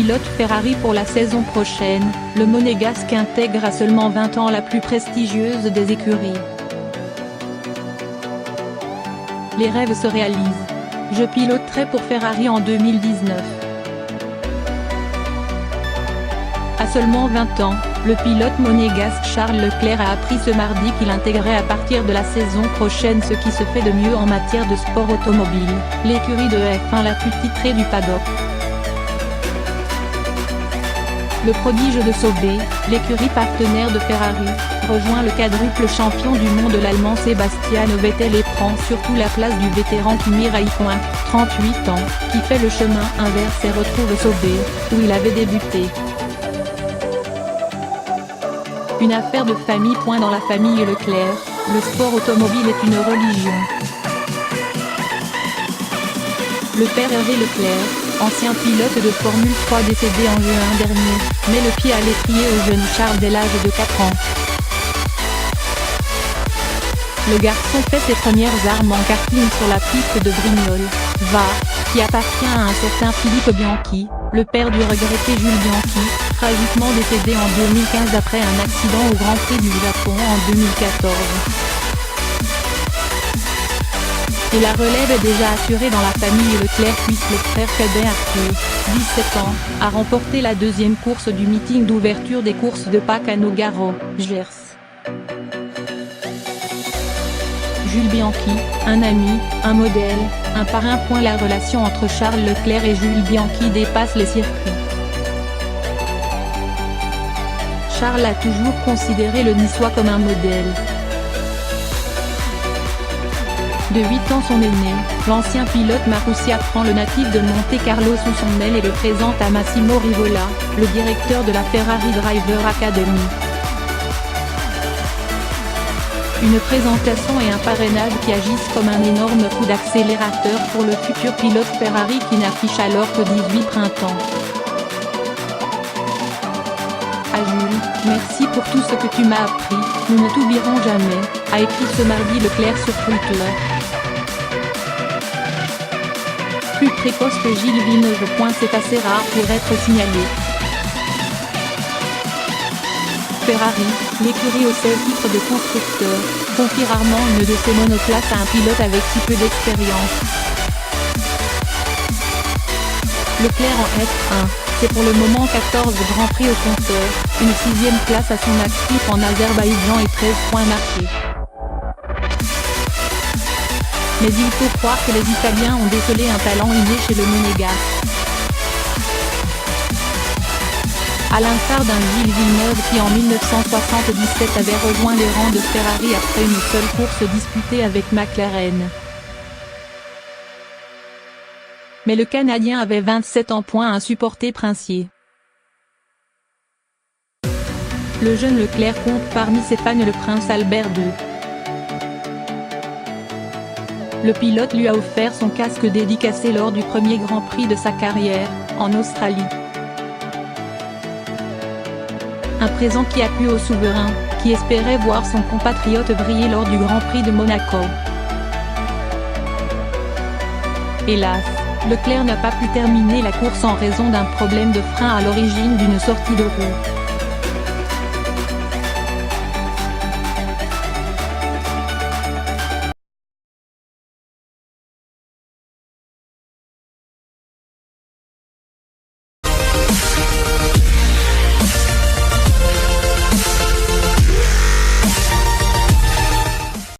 pilote Ferrari pour la saison prochaine, le monégasque intègre à seulement 20 ans la plus prestigieuse des écuries. Les rêves se réalisent. Je piloterai pour Ferrari en 2019. À seulement 20 ans, le pilote monégasque Charles Leclerc a appris ce mardi qu'il intégrait à partir de la saison prochaine ce qui se fait de mieux en matière de sport automobile, l'écurie de F1 la plus titrée du paddock. Le prodige de Sauber, l'écurie partenaire de Ferrari, rejoint le quadruple champion du monde l'Allemand Sebastian Vettel et prend surtout la place du vétéran Kimi Räikkönen, 38 ans, qui fait le chemin inverse et retrouve Sauber, où il avait débuté. Une affaire de famille. Dans la famille Leclerc, le sport automobile est une religion. Le père Hervé Leclerc, ancien pilote de Formule 3 décédé en juin dernier, met le pied à l'étrier au jeune Charles dès l'âge de 4 ans. Le garçon fait ses premières armes en karting sur la piste de Brignoles, Var, qui appartient à un certain Philippe Bianchi, le père du regretté Jules Bianchi, tragiquement décédé en 2015 après un accident au Grand Prix du Japon en 2014. Et la relève est déjà assurée dans la famille Leclerc puisque le frère cadet Arthur, 17 ans, a remporté la deuxième course du meeting d'ouverture des courses de Pâques à Nogaro, Gers. Jules Bianchi, un ami, un modèle, un parrain. La relation entre Charles Leclerc et Jules Bianchi dépasse les circuits. Charles a toujours considéré le Niçois comme un modèle. De 8 ans son aîné, l'ancien pilote Marussia prend le natif de Monte-Carlo sous son aile et le présente à Massimo Rivola, le directeur de la Ferrari Driver Academy. Une présentation et un parrainage qui agissent comme un énorme coup d'accélérateur pour le futur pilote Ferrari qui n'affiche alors que 18 printemps. À Jules, merci pour tout ce que tu m'as appris, nous ne t'oublierons jamais, a écrit ce mardi Leclerc sur Twitter. Plus précoce que Gilles Villeneuve. C'est assez rare pour être signalé. Ferrari, l'écurie aux 16 titres de constructeur, confie rarement une de ses monoplaces à un pilote avec si peu d'expérience. Leclerc en F1, c'est pour le moment 14 Grands Prix au compteur, une 6e place à son actif en Azerbaïdjan et 13 points marqués. Mais il faut croire que les Italiens ont décelé un talent inné chez le monégasque. À l'instar d'un Gilles Villeneuve qui en 1977 avait rejoint les rangs de Ferrari après une seule course disputée avec McLaren. Mais le Canadien avait 27 ans. Un supporter princier. Le jeune Leclerc compte parmi ses fans le prince Albert II. Le pilote lui a offert son casque dédicacé lors du premier Grand Prix de sa carrière, en Australie. Un présent qui a plu au souverain, qui espérait voir son compatriote briller lors du Grand Prix de Monaco. Hélas, Leclerc n'a pas pu terminer la course en raison d'un problème de frein à l'origine d'une sortie de roue.